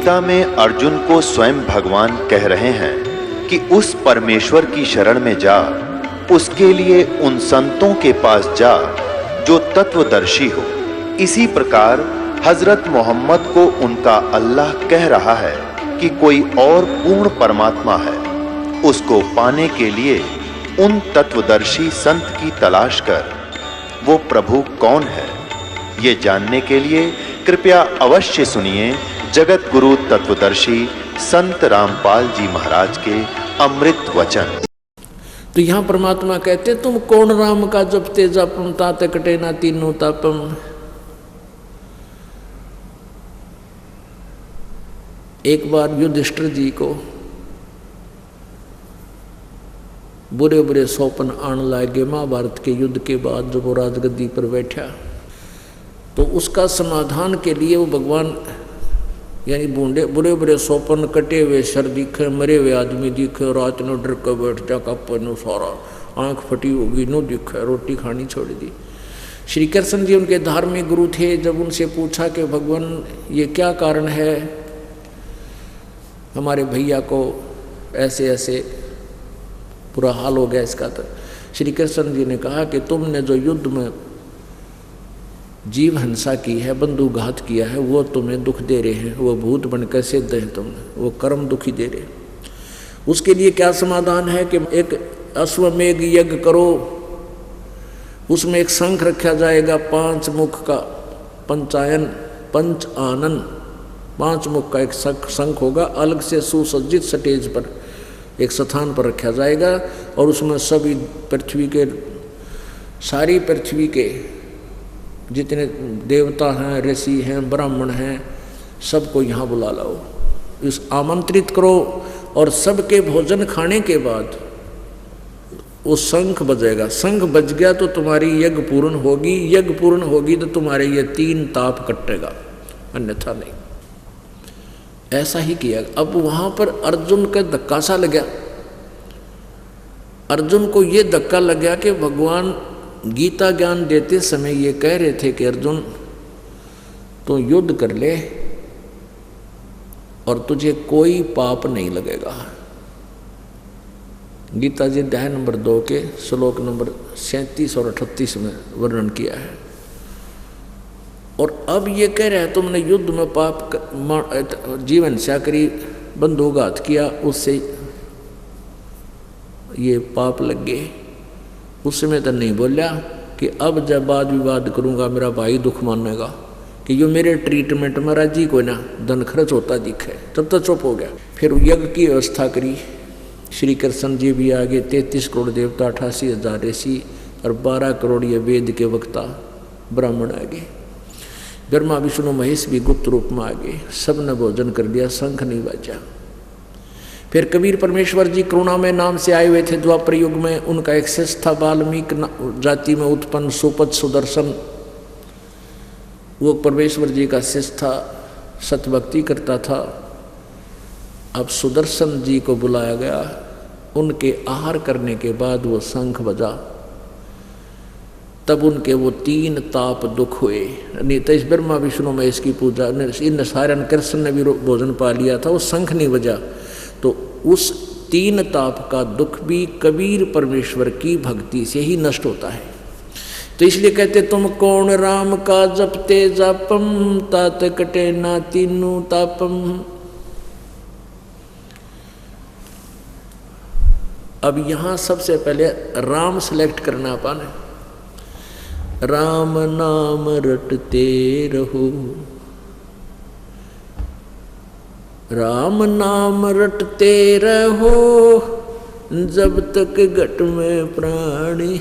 गीता में अर्जुन को स्वयं भगवान कह रहे हैं कि उस परमेश्वर की शरण में जा, उसके लिए उन संतों के पास जा जो तत्वदर्शी हो। इसी प्रकार हजरत मोहम्मद को उनका अल्लाह कह रहा है कि कोई और पूर्ण परमात्मा है, उसको पाने के लिए उन तत्वदर्शी संत की तलाश कर। वो प्रभु कौन है, ये जानने के लिए कृपया अवश्य सुनिए जगत गुरु तत्वदर्शी संत रामपाल जी महाराज के अमृत वचन। तो यहाँ परमात्मा कहते तुम कौन राम का जपते जपम तात कटे ना तीनों तापम। एक बार युधिष्ठिर जी को बुरे बुरे सौपन आने लगे महाभारत के युद्ध के बाद जब वो राजगद्दी पर बैठा, तो उसका समाधान के लिए वो भगवान यानी बूंदे बुरे बुरे सौपन, कटे हुए सर दिखे, मरे हुए आदमी दिखे, रात नो डर कर बैठ जा कपनो सारा आंख फटी होगी नो दिखे, रोटी खानी छोड़ दी। श्री कृष्ण जी उनके धार्मिक गुरु थे। जब उनसे पूछा कि भगवान ये क्या कारण है, हमारे भैया को ऐसे ऐसे बुरा हाल हो गया इसका, तो श्री कृष्ण जी ने कहा कि तुमने जो युद्ध में जीव हिंसा की है, बंधुघात किया है, वो तुम्हें दुख दे रहे हैं, वो भूत बनकर सिद्ध है तुमने, वो कर्म दुखी दे रहे। उसके लिए क्या समाधान है कि एक अश्वमेघ यज्ञ करो, उसमें एक शंख रखा जाएगा 5 मुख का, पंचायन पंच आनन 5 मुख का एक शंख होगा, अलग से सुसज्जित स्टेज पर एक स्थान पर रखा जाएगा, और उसमें सभी पृथ्वी के सारी पृथ्वी के जितने देवता हैं, ऋषि हैं, ब्राह्मण हैं, सबको यहाँ बुला लाओ, इस आमंत्रित करो, और सबके भोजन खाने के बाद वो शंख बजेगा। शंख बज गया तो तुम्हारी यज्ञ पूर्ण होगी, यज्ञ पूर्ण होगी तो तुम्हारे ये 3 ताप कटेगा, अन्यथा नहीं। ऐसा ही किया। अब वहाँ पर अर्जुन का धक्का सा लगा। अर्जुन को ये धक्का लगा कि भगवान गीता ज्ञान देते समय ये कह रहे थे कि अर्जुन तो युद्ध कर ले और तुझे कोई पाप नहीं लगेगा। गीता जी अध्याय नंबर 2 के श्लोक नंबर 37 और 38 में वर्णन किया है। और अब ये कह रहे हैं तुमने युद्ध में पाप जीवन हिंसा करी, बंधुघात किया, उससे ये पाप लग गए। उसमें तो नहीं बोला कि अब जब वाद विवाद करूंगा मेरा भाई दुख मानेगा कि जो मेरे ट्रीटमेंट में राजी कोई ना धन खर्च होता दिखे, तब तो चुप हो गया। फिर यज्ञ की व्यवस्था करी। श्री कृष्ण जी भी आगे, 33 करोड़ देवता, 88,000 ऋषि और 12 करोड़ ये वेद के वक्ता ब्राह्मण आगे। ब्रह्मा विष्णु महेश भी गुप्त रूप में आगे, सब ने भोजन कर दिया, शंख नहीं बजा। फिर कबीर परमेश्वर जी करुणा में नाम से आए हुए थे द्वापर युग में। उनका एक शिष्य था वाल्मीकि जाति में उत्पन्न सुपद सुदर्शन, वो परमेश्वर जी का शिष्य था, सतभक्ति करता था। अब सुदर्शन जी को बुलाया गया। उनके आहार करने के बाद वो शंख बजा, तब उनके वो 3 ताप दुख हुए। नहीं तो इस ब्रह्मा विष्णु में इसकी पूजा, इन सारे कृष्ण ने भी भोजन पा लिया था, वो शंख नहीं बजा, तो उस 3 ताप का दुख भी कबीर परमेश्वर की भक्ति से ही नष्ट होता है। तो इसलिए कहते तुम कौन राम का जपते जापम तात कटे ना तीनों तापम। अब यहाँ सबसे पहले राम सेलेक्ट करना अपन। राम नाम रटते रहो, राम नाम रटते रहो, जब तक घट में प्राणी,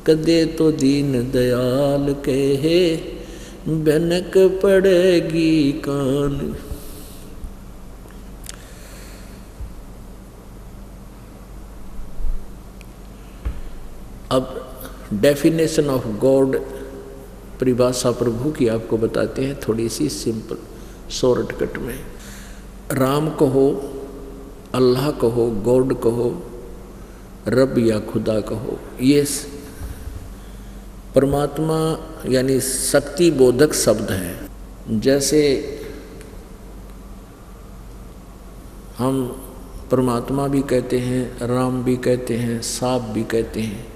कदे तो दीन दयाल कहे, भनक पड़ेगी कान। अब डेफिनेशन ऑफ गॉड, परिभाषा प्रभु की आपको बताते हैं थोड़ी सी सिंपल शॉर्टकट में। राम कहो, अल्लाह कहो, गॉड कहो, रब या खुदा कहो, ये परमात्मा यानी शक्ति बोधक शब्द हैं। जैसे हम परमात्मा भी कहते हैं, राम भी कहते हैं, साहब भी कहते हैं।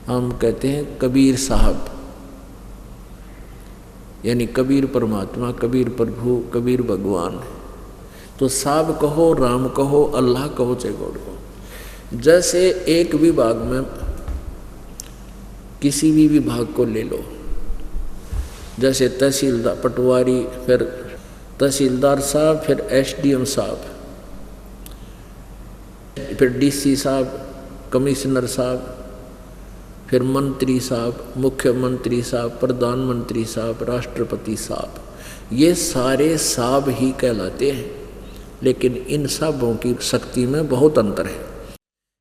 हम कहते हैं कबीर साहब, यानी कबीर परमात्मा, कबीर प्रभु, कबीर भगवान। तो साहब कहो, राम कहो, अल्लाह कहो, चाहे गॉड कहो। जैसे एक विभाग में किसी भी विभाग को ले लो, जैसे तहसीलदार, पटवारी, फिर तहसीलदार साहब, फिर एसडीएम साहब, फिर डीसी साहब, कमिश्नर साहब, फिर मंत्री साहब, मुख्यमंत्री साहब, प्रधानमंत्री साहब, राष्ट्रपति साहब, ये सारे साहब ही कहलाते हैं। लेकिन इन साहबों की शक्ति में बहुत अंतर है।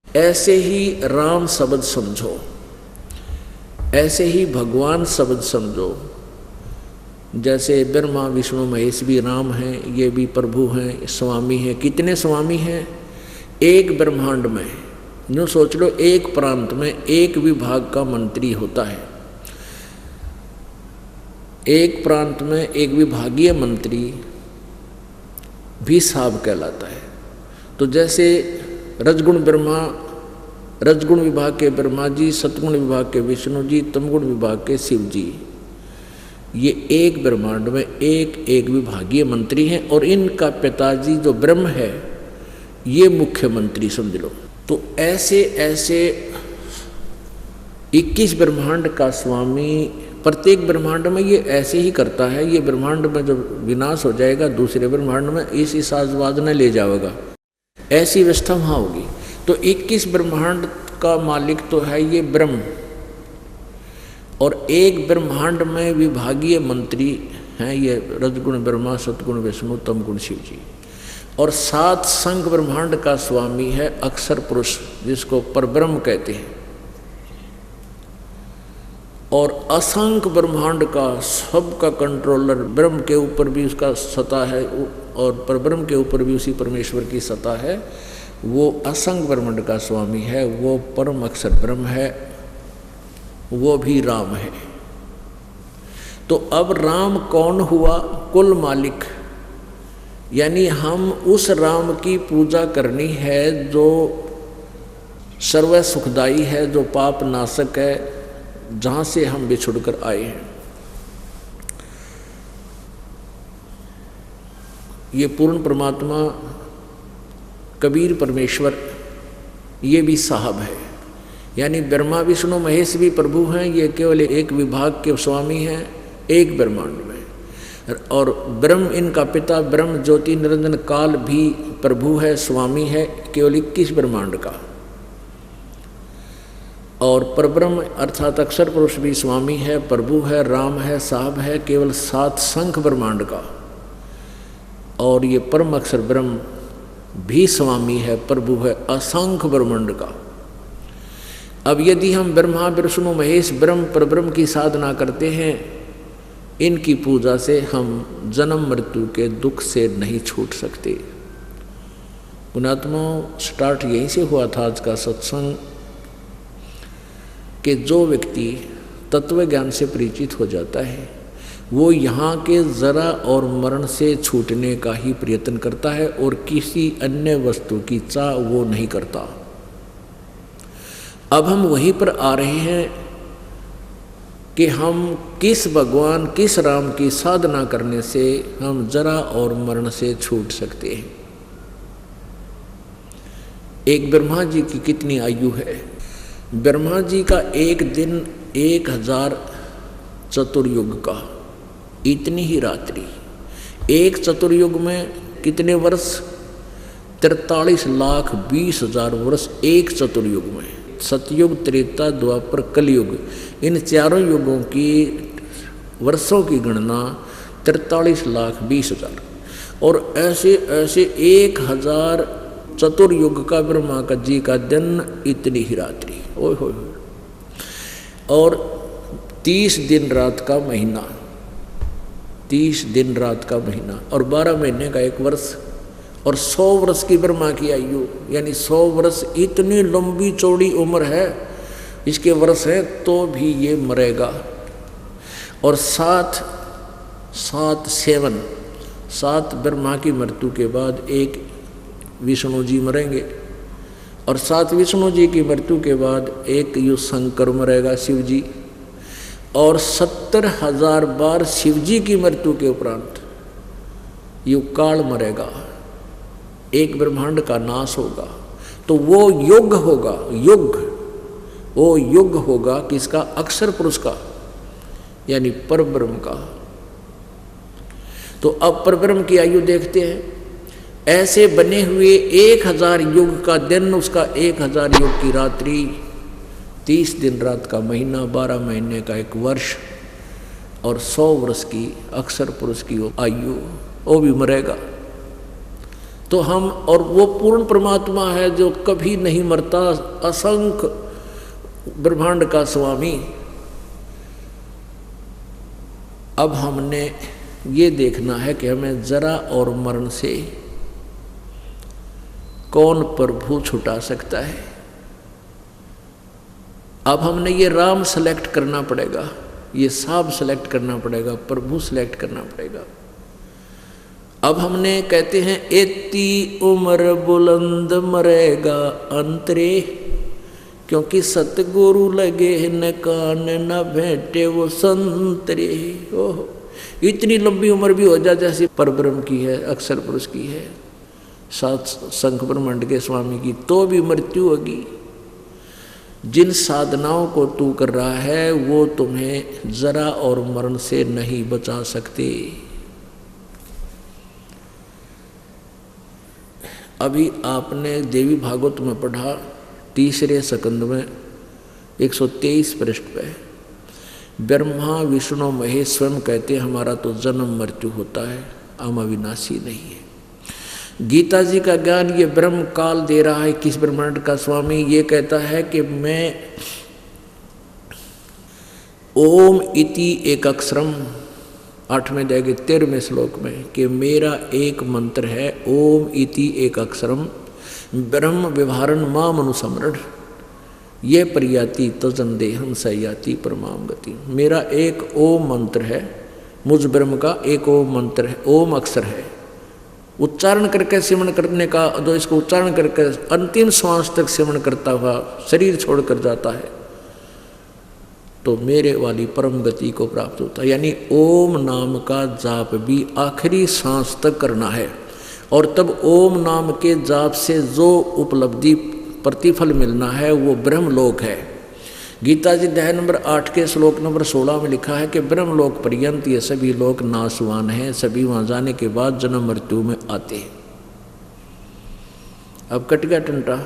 ऐसे ही राम शब्द समझो, ऐसे ही भगवान शब्द समझो। जैसे ब्रह्मा विष्णु महेश भी राम हैं, ये भी प्रभु हैं, स्वामी हैं। कितने स्वामी हैं? एक ब्रह्मांड में, यूँ सोच लो, एक प्रांत में एक विभाग का मंत्री होता है। एक प्रांत में एक विभागीय मंत्री भी साहब कहलाता है। तो जैसे रजगुण ब्रह्मा, रजगुण विभाग के ब्रह्मा जी, सतगुण विभाग के विष्णु जी, तमगुण विभाग के शिव जी, ये एक ब्रह्मांड में एक विभागीय मंत्री हैं। और इनका पिताजी जो ब्रह्म है, ये मुख्यमंत्री समझ लो। तो ऐसे ऐसे 21 ब्रह्मांड का स्वामी प्रत्येक ब्रह्मांड में ये ऐसे ही करता है। ये ब्रह्मांड में जब विनाश हो जाएगा, दूसरे ब्रह्मांड में इसी साजवाद ने ले जाएगा, ऐसी व्यवस्था वहाँ होगी। तो 21 ब्रह्मांड का मालिक तो है ये ब्रह्म, और एक ब्रह्मांड में विभागीय मंत्री हैं ये रजगुण ब्रह्मा, सतगुण विष्णु, तमगुण शिव जी। और 7 संघ ब्रह्मांड का स्वामी है अक्षर पुरुष, जिसको परब्रह्म कहते हैं। और असंख्य ब्रह्मांड का सबका कंट्रोलर ब्रह्म के ऊपर भी उसका सत्ता है, और परब्रह्म के ऊपर भी उसी परमेश्वर की सत्ता है। वो असंख्य ब्रह्मांड का स्वामी है, वो परम अक्षर ब्रह्म है, वो भी राम है। तो अब राम कौन हुआ? कुल मालिक। यानी हम उस राम की पूजा करनी है जो सर्व सुखदाई है, जो पाप नाशक है, जहाँ से हम बिछुड़ कर आए हैं। ये पूर्ण परमात्मा कबीर परमेश्वर, ये भी साहब है। यानी ब्रह्मा विष्णु महेश भी प्रभु हैं, ये केवल एक विभाग के स्वामी हैं एक ब्रह्मांड में। और ब्रह्म इनका पिता ब्रह्म ज्योति निरंजन काल भी प्रभु है, स्वामी है केवल 21 ब्रह्मांड का। और परब्रह्म अर्थात अक्षर पुरुष भी स्वामी है, प्रभु है, राम है, साहब है केवल 7 संख्य ब्रह्मांड का। और ये परम अक्षर ब्रह्म भी स्वामी है, प्रभु है असंख्य ब्रह्मांड का। अब यदि हम ब्रह्मा विष्णु महेश ब्रह्म परब्रह्म की साधना करते हैं, इनकी पूजा से हम जन्म मृत्यु के दुख से नहीं छूट सकते। पुणात्मा स्टार्ट यहीं से हुआ था आज का सत्संग, कि जो व्यक्ति तत्व ज्ञान से परिचित हो जाता है, वो यहाँ के जरा और मरण से छूटने का ही प्रयत्न करता है, और किसी अन्य वस्तु की चाह वो नहीं करता। अब हम वहीं पर आ रहे हैं कि हम किस भगवान, किस राम की साधना करने से हम जरा और मरण से छूट सकते हैं। एक ब्रह्मा जी की कितनी आयु है? ब्रह्मा जी का एक दिन 1000 चतुर्युग का, इतनी ही रात्रि। एक चतुर्युग में कितने वर्ष? 43,20,000 वर्ष एक चतुर्युग में। सतयुग, त्रेता, द्वापर, कलयुग, इन चारों युगों की वर्षों की गणना 43,20,000। और ऐसे ऐसे 1000 चतुर्युग का ब्रह्मा का जी का दिन, इतनी ही रात्रि। ओए होए। और 30 दिन रात का महीना, 30 दिन रात का महीना, और 12 महीने का एक वर्ष, और 100 वर्ष की ब्रह्मा की आयु, यानी 100 वर्ष इतनी लंबी चौड़ी उम्र है, इसके वर्ष है तो भी ये मरेगा। और 7 ब्रह्मा की मृत्यु के बाद एक विष्णु जी मरेंगे, और 7 विष्णु जी की मृत्यु के बाद एक युग शंकर मरेगा, शिव जी, और 70,000 बार शिव जी की मृत्यु के उपरांत युग काल मरेगा, एक ब्रह्मांड का नाश होगा। तो वो युग होगा, वो युग होगा किसका? अक्षर पुरुष का, यानी परब्रह्म का। तो अब परब्रह्म की आयु देखते हैं, ऐसे बने हुए 1000 युग का दिन, उसका 1000 युग की रात्रि, 30 दिन रात का महीना, 12 महीने का एक वर्ष, और 100 वर्ष की अक्षर पुरुष की आयु, वो भी मरेगा। तो हम, और वो पूर्ण परमात्मा है जो कभी नहीं मरता, असंख्य ब्रह्मांड का स्वामी। अब हमने ये देखना है कि हमें जरा और मरण से कौन प्रभु छुटा सकता है। अब हमने ये राम सेलेक्ट करना पड़ेगा, ये साहब सेलेक्ट करना पड़ेगा, प्रभु सेलेक्ट करना पड़ेगा। अब हमने कहते हैं एती उम्र बुलंद मरेगा अंतरे, क्योंकि सतगुरु लगे न कान न भेंटे वो संतरे। ओह, इतनी लंबी उम्र भी हो जाए जैसे परब्रह्म की है, अक्षर पुरुष की है, 7 शंख ब्रह्मांड के स्वामी की, तो भी मृत्यु होगी। जिन साधनाओं को तू कर रहा है वो तुम्हें जरा और मरण से नहीं बचा सकते। अभी आपने देवी भागवत में पढ़ा, 3रे स्कंद में 123 पृष्ठ पे, ब्रह्मा विष्णु महेश स्वयं कहते हैं हमारा तो जन्म मृत्यु होता है, हम अविनाशी नहीं है। गीता जी का ज्ञान ये ब्रह्म काल दे रहा है, किस ब्रह्मांड का स्वामी ये कहता है कि मैं ओम इति एक अक्षरम, 8वें अध्याय के 13वें श्लोक में, कि मेरा एक मंत्र है, ओम इति एक अक्षरम ब्रह्म व्यवहारन माम अनुसमरण, ये प्रयाति तजन देहम सयाति परमाम गति। मेरा एक ओम मंत्र है, मुझ ब्रह्म का एक ओम मंत्र है, ओम अक्षर है, उच्चारण करके सिमरण करने का, जो इसको उच्चारण करके अंतिम श्वास तक सिमरण करता हुआ शरीर छोड़कर जाता है तो मेरे वाली परम गति को प्राप्त होता है। यानी ओम नाम का जाप भी आखिरी सांस तक करना है, और तब ओम नाम के जाप से जो उपलब्धि प्रतिफल मिलना है वो ब्रह्मलोक है। गीता जी अध्याय नंबर 8 के श्लोक नंबर 16 में लिखा है कि ब्रह्मलोक पर्यंत ये सभी लोग नाशवान हैं, सभी वहां जाने के बाद जन्म मृत्यु में आते हैं। अब कट गया टंटा।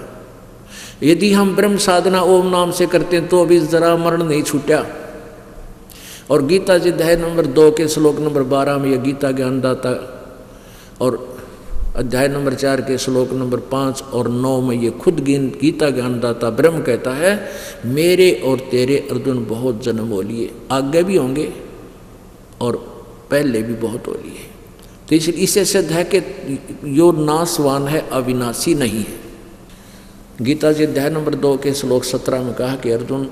यदि हम ब्रह्म साधना ओम नाम से करते हैं तो अभी जरा मरण नहीं छूटा। और गीता जी अध्याय नंबर 2 के श्लोक नंबर 12 में यह गीता ज्ञानदाता, और अध्याय नंबर 4 के श्लोक नंबर 5 और 9 में ये खुद गीता ज्ञानदाता ब्रह्म कहता है, मेरे और तेरे अर्जुन बहुत जन्म हो लिए, आगे भी होंगे और पहले भी बहुत हो लिए। तो इसलिए इससे सिद्ध है कि यो नाशवान है, अविनाशी नहीं है। गीता जी अध्याय नंबर 2 के श्लोक 17 में कहा कि अर्जुन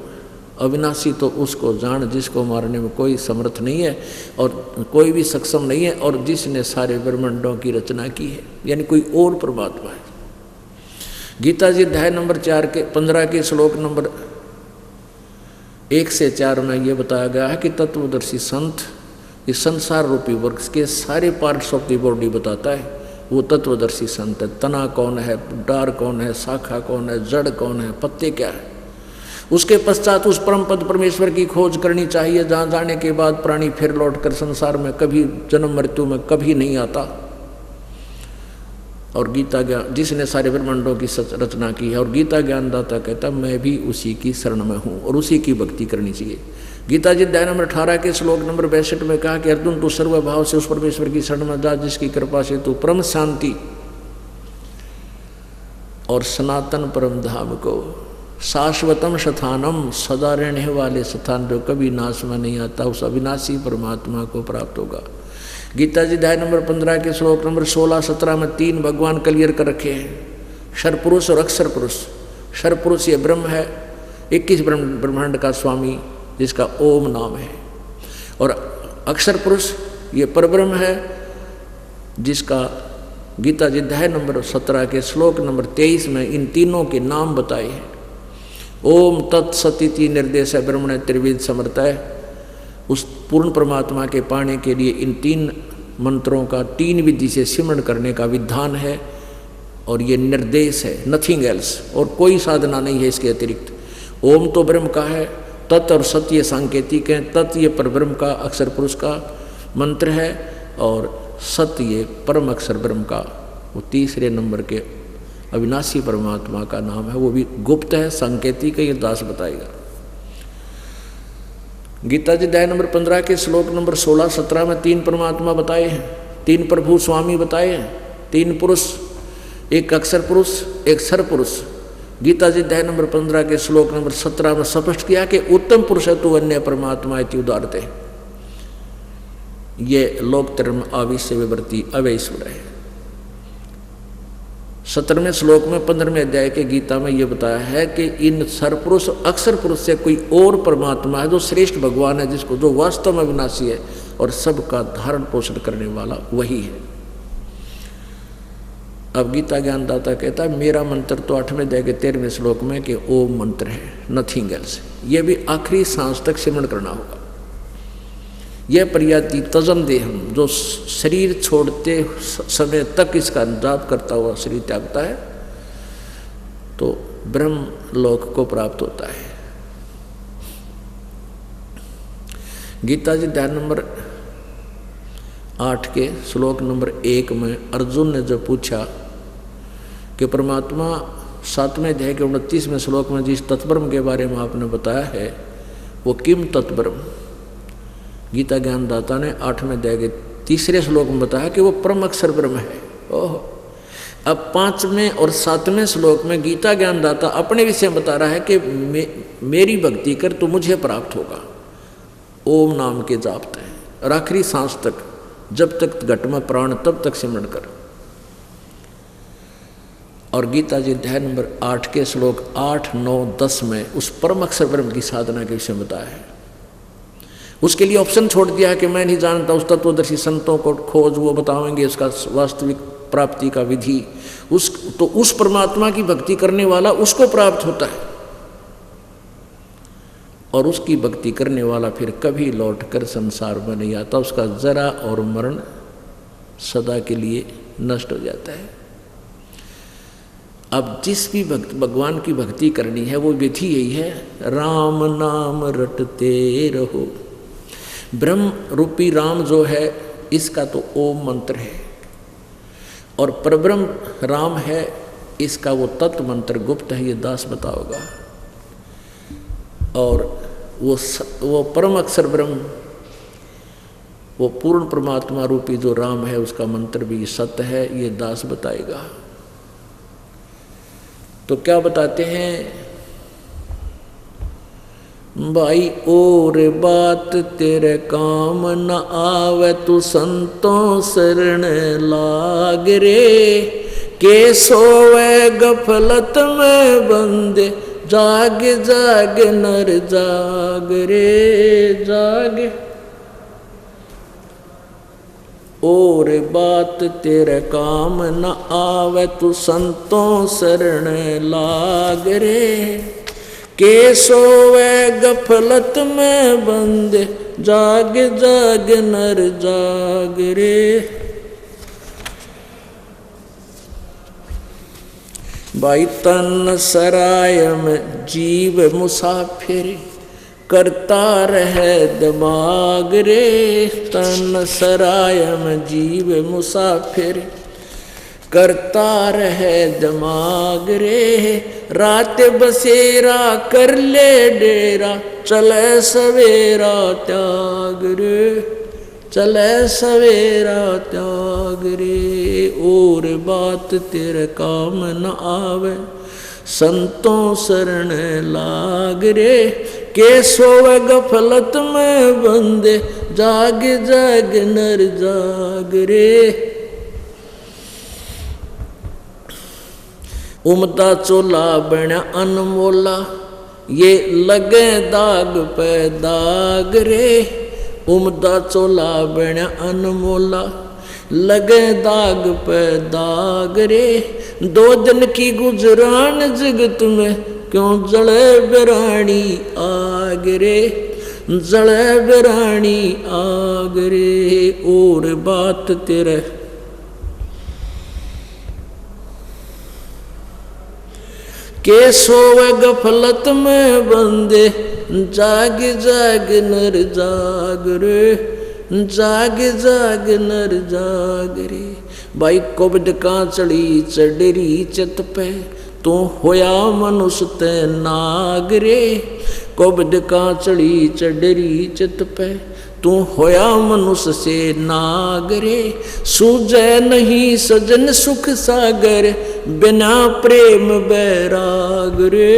अविनाशी तो उसको जान जिसको मारने में कोई समर्थ नहीं है और कोई भी सक्षम नहीं है, और जिसने सारे ब्रह्मांडों की रचना की है, यानी कोई और परमात्मा है। गीता जी अध्याय नंबर 4 के 15 के श्लोक नंबर 1 से 4 में ये बताया गया है कि तत्वदर्शी संत इस संसार रूपी वर्ग के सारे पार्ट्स ऑफ द बॉडी बताता है, वो तत्वदर्शी संत है। तना कौन है, डार कौन है, शाखा कौन है, जड़ कौन है, पत्ते क्या है। उसके पश्चात उस परम पद परमेश्वर की खोज करनी चाहिए, जहाँ जाने के बाद प्राणी फिर लौटकर संसार में कभी जन्म मृत्यु में कभी नहीं आता। और गीता ज्ञान जिसने सारे ब्रह्मांडों की रचना की है, और गीता ज्ञानदाता कहता मैं भी उसी की शरण में हूँ और उसी की भक्ति करनी चाहिए। गीता जी अध्याय नंबर 18 के श्लोक नंबर 62 में कहा कि अर्जुन तू सर्वभाव से उस परमेश्वर की शरण में जा जिसकी कृपा से तू परम शांति और सनातन परम धाम को, शाश्वतम स्थानम, सदा रहने वाले स्थान जो कभी नाश में नहीं आता, उस अविनाशी परमात्मा को प्राप्त होगा। गीता जी अध्याय नंबर 15 के श्लोक नंबर 16-17 में 3 भगवान क्लियर कर रखे हैं, क्षर पुरुष और अक्षर पुरुष। क्षर पुरुष ये ब्रह्म है, 21 ब्रह्मांड का स्वामी जिसका ओम नाम है, और अक्षर पुरुष ये परब्रह्म है जिसका गीता जी अध्याय नंबर 17 के श्लोक नंबर 23 में इन तीनों के नाम बताए हैं। ओम तत्सदिति निर्देश ब्रह्मण त्रिविध समर्थय। उस पूर्ण परमात्मा के पाने के लिए इन 3 मंत्रों का 3 विधि से सिमरण करने का विधान है और ये निर्देश है, नथिंग एल्स, और कोई साधना नहीं है इसके अतिरिक्त। ओम तो ब्रह्म का है, तत् और सत्य सांकेतिक है। तत् ये परब्रह्म का अक्षर पुरुष का मंत्र है और सत्य ये परम अक्षर ब्रह्म का वो तीसरे नंबर के अविनाशी परमात्मा का नाम है। वो भी गुप्त है, सांकेतिक है, ये दास बताएगा। गीता जी अध्याय नंबर 15 के श्लोक नंबर 16-17 में 3 परमात्मा बताए हैं, 3 प्रभु स्वामी बताए हैं, 3 पुरुष, एक अक्षर पुरुष, एक सर पुरुष। गीता जी अध्याय नंबर 15 के श्लोक नंबर 17 में स्पष्ट किया कि उत्तम पुरुष है तो अन्य परमात्मा इति उदारते। ये लोकतर में आविश्य विवर्ती अवैश्वर है। 17वें श्लोक में 15वें अध्याय के गीता में ये बताया है कि इन सरपुरुष अक्षर पुरुष से कोई और परमात्मा है जो श्रेष्ठ भगवान है, जिसको जो वास्तव में अविनाशी है और सबका धारण पोषण करने वाला वही है। अब गीता ज्ञानदाता कहता है मेरा मंत्र तो 8वें अध्याय के 13वें श्लोक में कि ओम मंत्र है, नथिंग एल्स। ये भी आखिरी सांस तक सिमरण करना होगा। यह प्रयाति तजम देहम, जो शरीर छोड़ते समय तक इसका जाप करता हुआ शरीर त्यागता है तो ब्रह्म लोक को प्राप्त होता है। गीता जी अध्याय नंबर 8 के श्लोक नंबर 1 में अर्जुन ने जब पूछा कि परमात्मा 7वें अध्याय के 29वें श्लोक में जिस तत्ब्रह्म के बारे में आपने बताया है वो किम तत्ब्रह्म, गीता ज्ञानदाता ने 8वें अध्याय के 3रे श्लोक में बताया कि वो परम अक्षर ब्रह्म है। ओह, अब 5वें और 7वें श्लोक में गीता ज्ञानदाता अपने विषय में बता रहा है कि मेरी भक्ति कर तो मुझे प्राप्त होगा। ओम नाम के जापते हैं और आखिरी सांस तक, जब तक घट में प्राण तब तक सिमरण कर। और गीता जी अध्याय नंबर 8 के श्लोक 8, 9, 10 में उस परम अक्षर ब्रह्म की साधना के विषय में बताया है। उसके लिए ऑप्शन छोड़ दिया है कि मैं नहीं जानता, उस तत्वदर्शी संतों को खोज, वो बताएंगे इसका वास्तविक प्राप्ति का विधि। उस परमात्मा की भक्ति करने वाला उसको प्राप्त होता है और उसकी भक्ति करने वाला फिर कभी लौटकर संसार में नहीं आता। उसका जरा और मरण सदा के लिए नष्ट हो जाता है। अब जिस भी भगवान की भक्ति करनी है वो विधि यही है, राम नाम रटते रहो। ब्रह्म रूपी राम जो है इसका तो ओम मंत्र है और परब्रह्म राम है, इसका वो तत्व मंत्र गुप्त है, ये दास बताओगा। और वो परम अक्षर ब्रह्म, वो पूर्ण परमात्मा रूपी जो राम है उसका मंत्र भी सत्य है, ये दास बताएगा। तो क्या बताते हैं भाई, और बात तेरे काम न आवे तू संतों शरण लाग रे, के सोवे गफलत में बंदे जाग जाग नर जाग रे जाग। और बात तेरे काम न आवे तू संतों शरण लाग रे, के सोवे गफलत में बंदे जाग जाग नर जाग रे। भाई तन सराय में जीव मुसाफिर करता रहे दिमाग रे, तन सराय में जीव मुसाफिर करता रहे दिमाग रे, रात बसेरा कर ले डेरा चले सवेरा त्याग रे, चले सवेरा त्याग रे। और बात तेरे काम न आवे संतों शरण लाग रे, के सोवे गफलत में बंदे जाग जाग नर जाग रे। उमदा चोला बना अनमोला, ये लगे दाग पे दाग रे। उमदा चोला बना अनमोला, लगे दाग पे दाग रे। 2 दिन की गुजरान जगत में क्यों जले बिरानी आग रे, जले बिरानी आग रे। और बात तेरे के सोवे गफलत में बंदे, जाग जाग नर जाग रे, जाग जाग नर जाग रे। भाई कोबड का चढ़ी चढ़ी चित पे, तू होया मनुष्य ते नाग रे। कोबड का चढ़ी चढ़ी चित पे, तू होया मनुष्य से नाग रे। सूझे नहीं सजन सुख सागर, बिना प्रेम बैराग रे,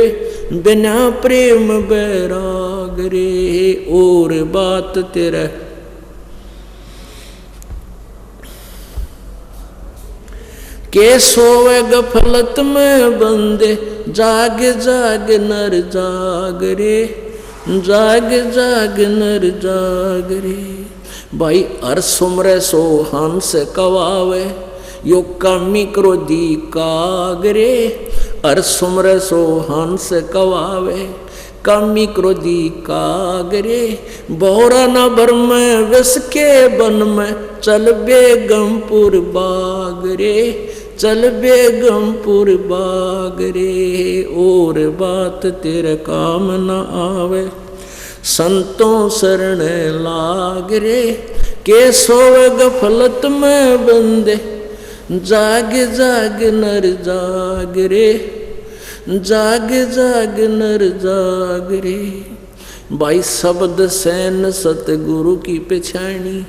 बिना प्रेम बैराग रे। और बात तेरा के सोवे गफलत में बंदे, जाग जाग नर जाग रे, जाग जाग नर जाग रे। भाई हर सुमरे सो हंस कवावे, यो कामी क्रोधी कागरे। हर सुमरे सो हंस कवावे, कामी क्रोधी कागरे। बोरा न भर में विष के बन में, चल बेगमपुर बाग रे, चल बेगमपुर बाग रे। और बात तेरे काम न आवे, संतों शरण लाग रे। के सोवे गफलत में बंदे, जाग जाग नर जाग रे, जाग जाग नर जाग रे। भाई शब्द सैन सतगुरु की पछाणी,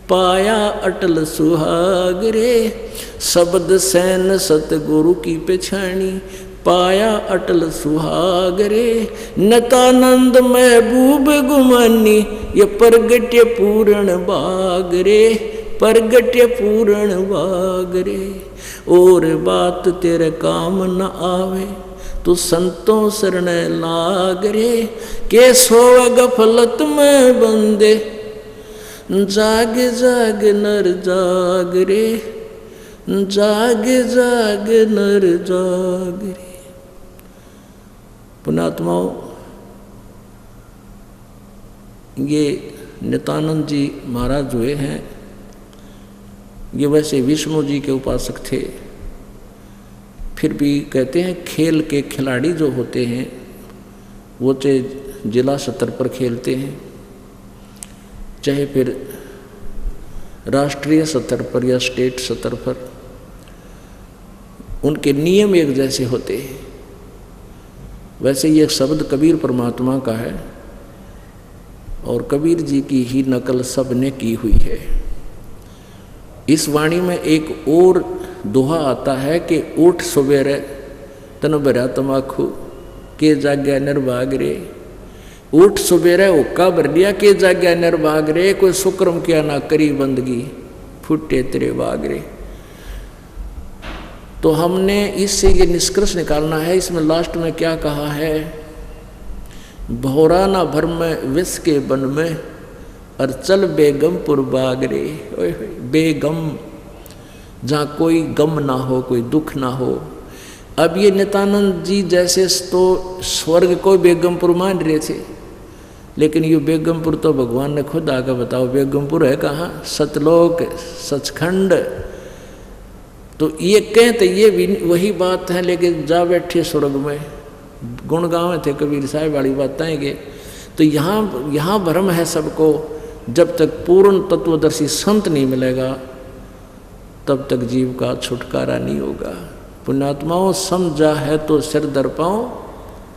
पाया अटल सुहाग रे। शब्द सैन सतगुरु की पछाणी, पाया अटल सुहाग रे। नतानंद महबूब गुमानी, ये परगट्य पूर्ण बाग रे, परगट्य पूर्ण बाग रे। और बात तेरे काम न आवे, तू संतों शरण लाग रे। के सोवे गफलत में बंदे, जाग जाग नर जाग रे, जाग जाग नर जाग रे। पुण्यात्माओं, ये नित्यानंद जी महाराज जो हैं, ये वैसे विष्णु जी के उपासक थे। फिर भी कहते हैं खेल के खिलाड़ी जो होते हैं वो चाहे जिला स्तर पर खेलते हैं, चाहे फिर राष्ट्रीय स्तर पर या स्टेट स्तर पर, उनके नियम एक जैसे होते हैं। वैसे ये शब्द कबीर परमात्मा का है और कबीर जी की ही नकल सब ने की हुई है। इस वाणी में एक और दोहा आता है कि उठ सुबेरे तन भरा तमाखू, के जाग्या निर्भाग रे। उठ सुबेरे हुक्का भर लिया, के जाग्या निर्भाग रे। कोई शुक्रम किया ना करी बंदगी, फुटे तेरे बाग रे। तो हमने इससे ये निष्कर्ष निकालना है, इसमें लास्ट में क्या कहा है, भौरा ना भर में विष के बन में, और चल बेगमपुर बाग रे। बेगम, जहाँ कोई गम ना हो, कोई दुख ना हो। अब ये नित्यानंद जी जैसे तो स्वर्ग को बेगमपुर मान रहे थे, लेकिन ये बेगमपुर तो भगवान ने खुद आकर बताओ बेगमपुर है कहाँ, सतलोक सचखंड। तो ये कहते ये भी वही बात है, लेकिन जा बैठे स्वर्ग में गुण गाँव थे कबीर साहब वाली बात आएंगे। तो यहाँ भ्रम है सबको। जब तक पूर्ण तत्वदर्शी संत नहीं मिलेगा तब तक जीव का छुटकारा नहीं होगा। पुण्यात्माओं, समझा है तो सिर दर पाओ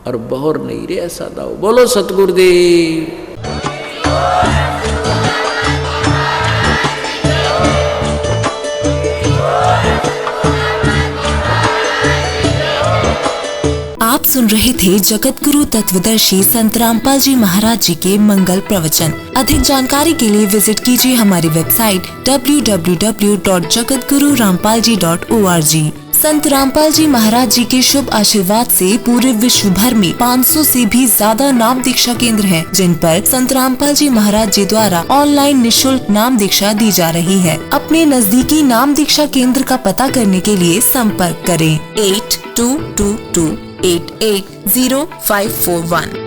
और बहर नहीं रे ऐसा दाओ। बोलो सतगुरुदेव। आप सुन रहे थे जगत गुरु तत्वदर्शी संत रामपाल जी महाराज जी के मंगल प्रवचन। अधिक जानकारी के लिए विजिट कीजिए हमारी वेबसाइट www.jagatgururampalji.org। संत रामपाल जी महाराज जी के शुभ आशीर्वाद से पूरे विश्व भर में 500 से भी ज्यादा नाम दीक्षा केंद्र हैं, जिन पर संत रामपाल जी महाराज जी द्वारा ऑनलाइन निशुल्क नाम दीक्षा दी जा रही है। अपने नजदीकी नाम दीक्षा केंद्र का पता करने के लिए संपर्क करें 8222880541।